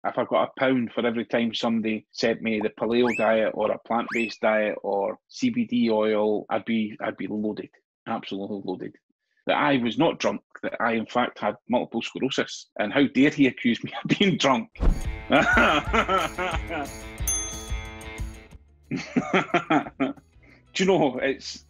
if I got £1 for every time somebody sent me the paleo diet or a plant-based diet or CBD oil, I'd be loaded, absolutely loaded. That I was not drunk, that I in fact had multiple sclerosis. And how dare he accuse me of being drunk? Do you know, it's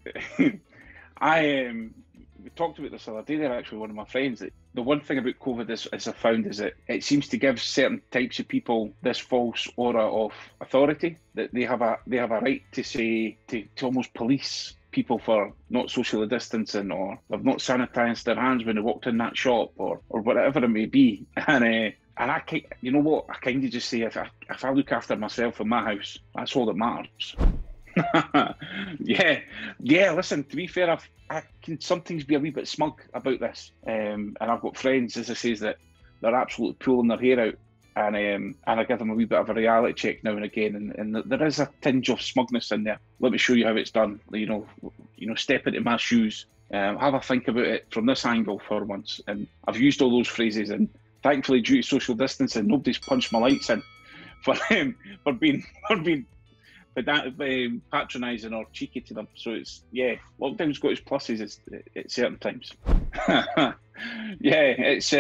we talked about this other day there actually, one of my friends, that the one thing about COVID is I found is that it seems to give certain types of people this false aura of authority, that they have a right to say, to almost police people for not socially distancing, or they've not sanitised their hands when they walked in that shop, or whatever it may be. And I, you know what, I kind of just say, if I look after myself in my house, that's all that matters. Yeah. Listen, to be fair, I can sometimes be a wee bit smug about this, and I've got friends, as I say, that they're absolutely pulling their hair out, and I give them a wee bit of a reality check now and again, and there is a tinge of smugness in there. Let me show you how it's done. You know, step into my shoes, have a think about it from this angle for once. And I've used all those phrases, and thankfully, due to social distancing, nobody's punched my lights in for being patronising or cheeky to them. So it's, yeah, lockdown's got its pluses at certain times. Yeah, it's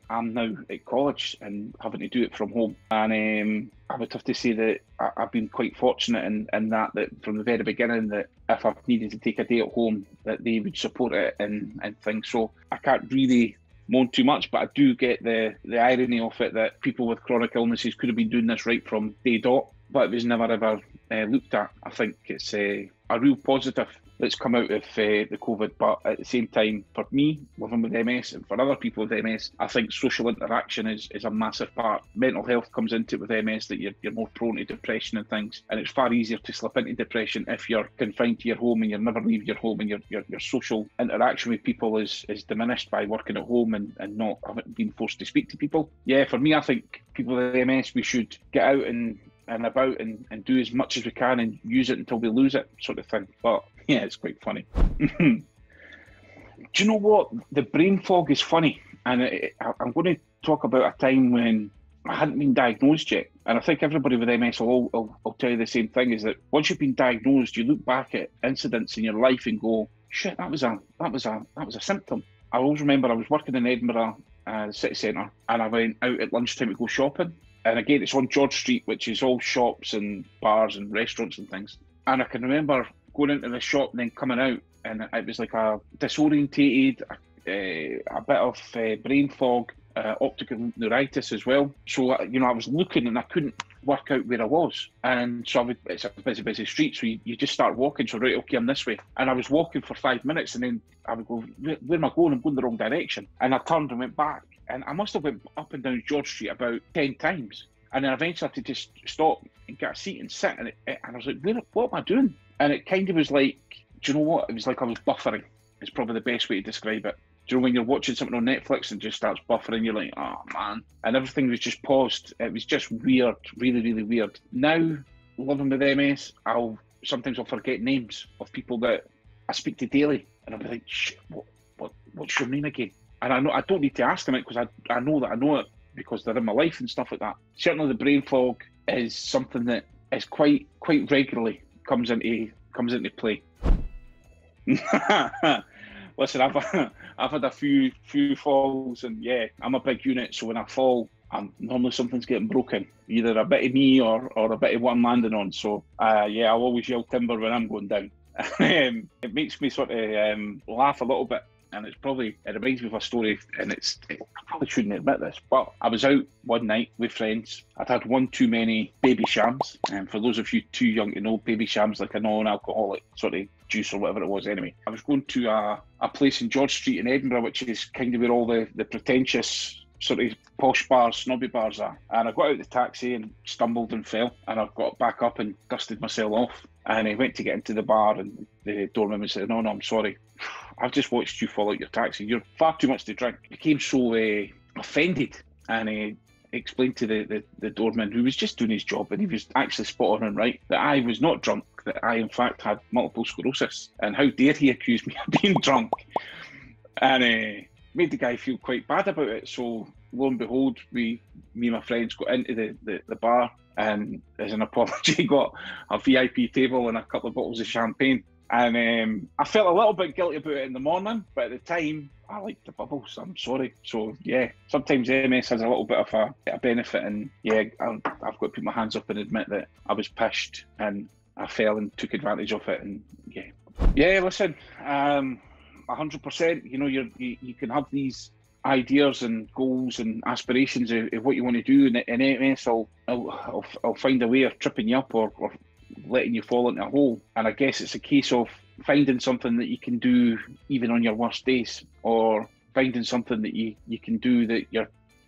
I'm now at college and having to do it from home, and I would have to say that I've been quite fortunate in that from the very beginning, that if I've needed to take a day at home, that they would support it and things. So I can't really moan too much, but I do get the irony of it, that people with chronic illnesses could have been doing this right from day dot, but it was never ever looked at. I think it's a real positive that's come out of the COVID, but at the same time, for me, living with MS, and for other people with MS, I think social interaction is a massive part. Mental health comes into it with MS, that you're more prone to depression and things, and it's far easier to slip into depression if you're confined to your home and you never leave your home, and your social interaction with people is diminished by working at home and not having been forced to speak to people. Yeah, for me, I think people with MS, we should get out and about and do as much as we can and use it until we lose it, sort of thing. But yeah, it's quite funny. Do you know what? The brain fog is funny, and I'm going to talk about a time when I hadn't been diagnosed yet, and I think everybody with MS will tell you the same thing, is that once you've been diagnosed, you look back at incidents in your life and go, shit, that was a symptom. I always remember I was working in Edinburgh city centre, and I went out at lunchtime to go shopping. And again, it's on George Street, which is all shops and bars and restaurants and things. And I can remember going into the shop and then coming out, and it was like a disorientated, a bit of brain fog, optical neuritis as well. So, I was looking and I couldn't work out where I was. And so it's a busy street, so you just start walking. So, right, okay, I'm this way. And I was walking for 5 minutes, and then I would go, where am I going? I'm going the wrong direction. And I turned and went back. And I must have went up and down George Street about 10 times. And then eventually I had to just stop and get a seat and sit. And I was like, what am I doing? And it kind of was like, do you know what? It was like I was buffering. It's probably the best way to describe it. Do you know when you're watching something on Netflix and just starts buffering, you're like, oh man. And everything was just paused. It was just weird, really, really weird. Now, living with MS, sometimes I'll forget names of people that I speak to daily. And I'll be like, shit, what's your name again? And I don't need to ask them it, because I know that I know it because they're in my life and stuff like that. Certainly the brain fog is something that is quite regularly comes into play. Listen, I've had a few falls, and yeah, I'm a big unit, so when I fall, normally something's getting broken, either a bit of me or a bit of what I'm landing on. So yeah, I'll always yell timber when I'm going down. It makes me sort of laugh a little bit. And it reminds me of a story, and I probably shouldn't admit this, but I was out one night with friends. I'd had one too many baby shams, and for those of you too young to know, baby shams, like a non-alcoholic sort of juice or whatever it was. Anyway, I was going to a place in George Street in Edinburgh, which is kind of where all the pretentious sort of posh bars, snobby bars are. And I got out of the taxi and stumbled and fell, and I got back up and dusted myself off. And I went to get into the bar, and the doorman said, no, I'm sorry. I've just watched you fall out your taxi. You're far too much to drink. I became so offended, and he explained to the doorman, who was just doing his job, and he was actually spot on and right, that I was not drunk, that I in fact had multiple sclerosis. And how dare he accuse me of being drunk? And made the guy feel quite bad about it. So lo and behold, me and my friends got into the bar, and as an apology, got a VIP table and a couple of bottles of champagne. And I felt a little bit guilty about it in the morning, but at the time, I liked the bubbles. I'm sorry. So yeah, sometimes MS has a little bit of a benefit, and yeah, I've got to put my hands up and admit that I was pissed and I fell and took advantage of it. And yeah. Listen, 100%. You know, you can have these ideas and goals and aspirations of what you want to do, and MS I'll find a way of tripping you up or letting you fall into a hole. And I guess it's a case of finding something that you can do even on your worst days, or finding something that you can do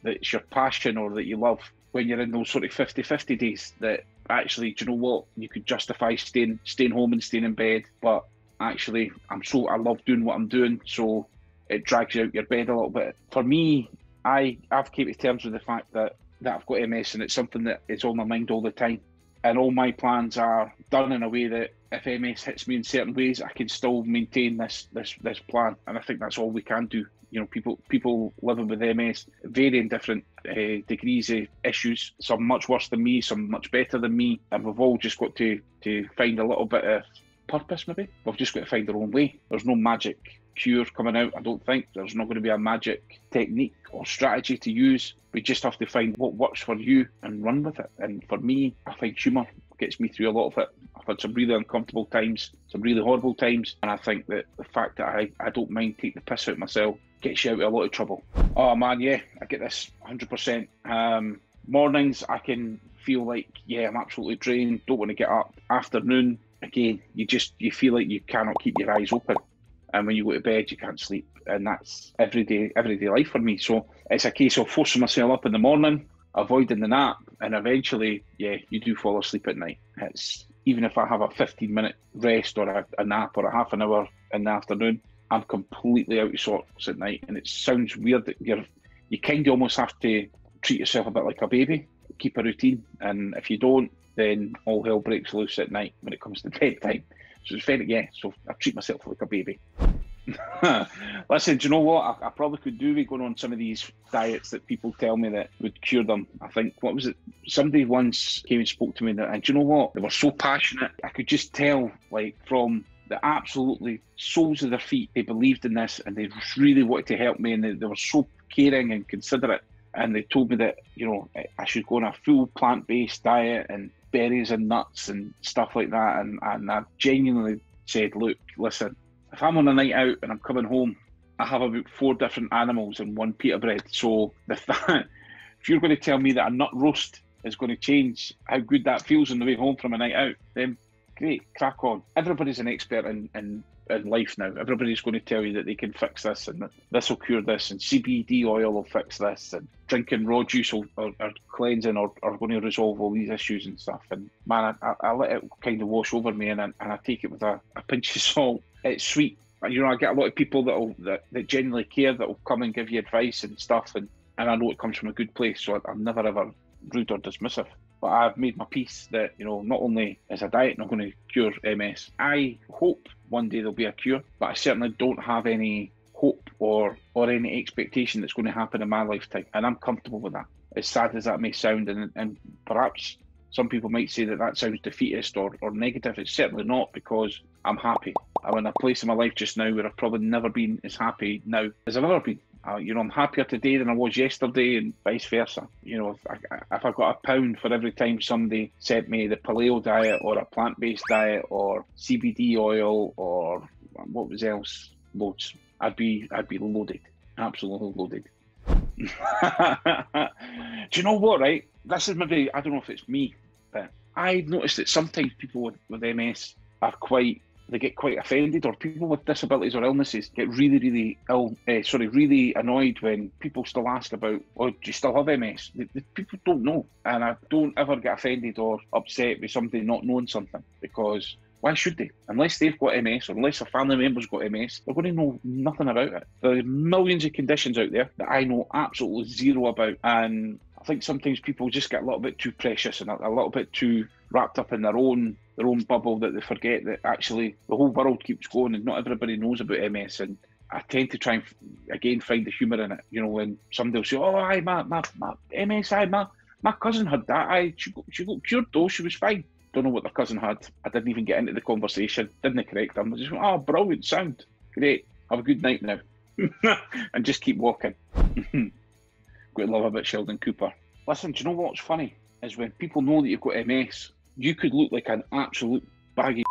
that's your passion or that you love when you're in those sort of 50-50 days, that actually, do you know what, you could justify staying home and staying in bed, but actually I love doing what I'm doing, so it drags you out your bed a little bit. For me, I've came to terms with the fact that I've got MS, and it's something that is on my mind all the time. And all my plans are done in a way that if MS hits me in certain ways, I can still maintain this plan. And I think that's all we can do. You know, people living with MS, varying different degrees of issues. Some much worse than me, some much better than me, and we've all just got to find a little bit of purpose. Maybe we've just got to find our own way. There's no magic cure coming out. I don't think there's not going to be a magic technique or strategy to use. We just have to find what works for you and run with it. And for me, I find humour gets me through a lot of it. I've had some really uncomfortable times, some really horrible times, and I think that the fact that I don't mind taking the piss out of myself gets you out of a lot of trouble. Oh man, yeah, I get this 100%. Mornings, I can feel like, yeah, I'm absolutely drained, don't want to get up. Afternoon, again, you feel like you cannot keep your eyes open. And when you go to bed, you can't sleep. And that's everyday life for me. So it's a case of forcing myself up in the morning, avoiding the nap, and eventually, yeah, you do fall asleep at night. It's even if I have a 15-minute rest or a nap or a half an hour in the afternoon, I'm completely out of sorts at night. And it sounds weird that you kind of almost have to treat yourself a bit like a baby, keep a routine. And if you don't, then all hell breaks loose at night when it comes to bedtime. So it's very, yeah, so I treat myself like a baby. Listen, do you know what? I probably could do with going on some of these diets that people tell me that would cure them. I think, what was it? Somebody once came and spoke to me, and do you know what? They were so passionate. I could just tell, like, from the absolutely soles of their feet, they believed in this and they really wanted to help me, and they were so caring and considerate. And they told me that, you know, I should go on a full plant-based diet and berries and nuts and stuff like that. And I genuinely said, look, listen, if I'm on a night out and I'm coming home, I have about 4 different animals and 1 pita bread. So if you're going to tell me that a nut roast is going to change how good that feels on the way home from a night out, then great, crack on. Everybody's an expert in life now. Everybody's going to tell you that they can fix this and that this will cure this, and CBD oil will fix this, and drinking raw juice or cleansing or going to resolve all these issues and stuff. And man, I let it kind of wash over me, and I take it with a pinch of salt. It's sweet. You know, I get a lot of people that genuinely care, that will come and give you advice and stuff, and I know it comes from a good place, so I'm never ever rude or dismissive. But I've made my peace that, you know, not only is a diet not going to cure MS, I hope one day there'll be a cure, but I certainly don't have any hope or any expectation that's going to happen in my lifetime, and I'm comfortable with that. As sad as that may sound, and perhaps some people might say that sounds defeatist or negative. It's certainly not, because I'm happy. I'm in a place in my life just now where I've probably never been as happy now as I've ever been. You know, I'm happier today than I was yesterday, and vice versa. You know, if I got £1 for every time somebody sent me the paleo diet or a plant-based diet or CBD oil or what was else, loads, I'd be loaded, absolutely loaded. Do you know what, right? This is maybe, I don't know if it's me, but I've noticed that sometimes people with MS are they get quite offended, or people with disabilities or illnesses get really really annoyed when people still ask about, oh, do you still have MS? The people don't know. And I don't ever get offended or upset with somebody not knowing something, because why should they? Unless they've got MS, or unless a family member's got MS, they're going to know nothing about it. There are millions of conditions out there that I know absolutely zero about, and I think sometimes people just get a little bit too precious and a little bit too wrapped up in their own bubble, that they forget that actually the whole world keeps going and not everybody knows about MS. And I tend to try and again find the humour in it. You know, when somebody will say, "Oh, aye, my MS, aye, my cousin had that. Aye, she got cured though. She was fine." Don't know what their cousin had. I didn't even get into the conversation. Didn't correct them. I just went, "Oh, brilliant sound, great. Have a good night now," and just keep walking. Got to love a bit Sheldon Cooper. Listen, do you know what's funny? Is when people know that you've got MS, you could look like an absolute baggy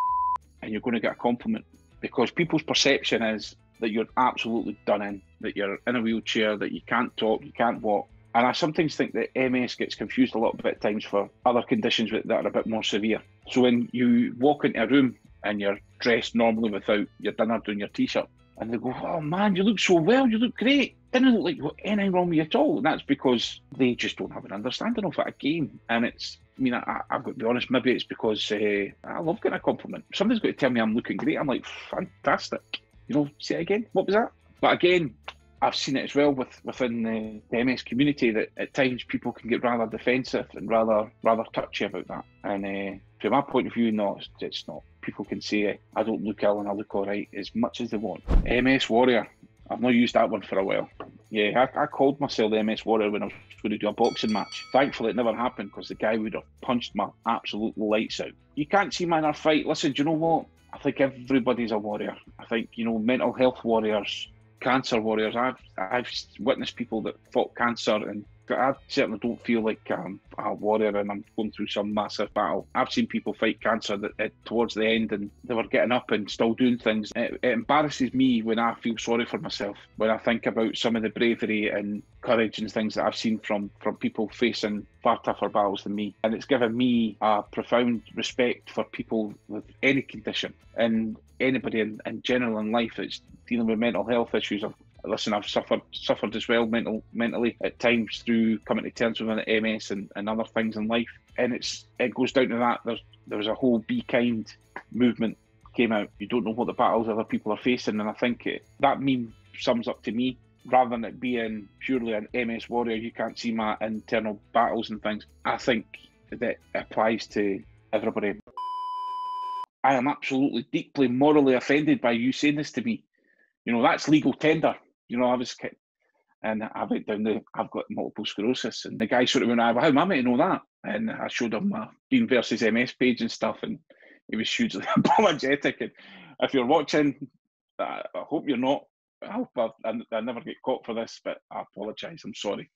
and you're going to get a compliment because people's perception is that you're absolutely done in, that you're in a wheelchair, that you can't talk, you can't walk. And I sometimes think that MS gets confused a little bit at times for other conditions that are a bit more severe. So when you walk into a room and you're dressed normally without your dinner doing your t-shirt, and they go, "Oh man, you look so well, you look great. Didn't look like you got anything wrong with you at all." And that's because they just don't have an understanding of it again. And it's, I mean, I've got to be honest, maybe it's because I love getting a compliment. Somebody's got to tell me I'm looking great. I'm like, fantastic. You know, say it again. What was that? But again, I've seen it as well within the MS community that at times people can get rather defensive and rather touchy about that. And from my point of view, no, it's not. People can say I don't look ill and I look all right as much as they want. MS Warrior. I've not used that one for a while. Yeah, I called myself the MS Warrior when I was going to do a boxing match. Thankfully, it never happened because the guy would have punched my absolute lights out. You can't see me in a fight. Listen, do you know what? I think everybody's a warrior. I think, you know, mental health warriors, cancer warriors. I've witnessed people that fought cancer, and I certainly don't feel like I'm a warrior and I'm going through some massive battle. I've seen people fight cancer towards the end and they were getting up and still doing things. It embarrasses me when I feel sorry for myself, when I think about some of the bravery and courage and things that I've seen from people facing far tougher battles than me. And it's given me a profound respect for people with any condition and anybody in general in life that's dealing with mental health issues. Listen, I've suffered as well mentally at times through coming to terms with MS and other things in life. And it goes down to that. There was a whole Be Kind movement came out. You don't know what the battles other people are facing. And I think that meme sums up to me, rather than it being purely an MS warrior, you can't see my internal battles and things. I think that applies to everybody. I am absolutely deeply morally offended by you saying this to me. You know, that's legal tender. You know, and I went down I've got multiple sclerosis, and the guy sort of went, "How am I meant to know that?" And I showed him my Bean versus MS page and stuff, and he was hugely apologetic. And if you're watching, I hope you're not. I hope I never get caught for this, but I apologise. I'm sorry.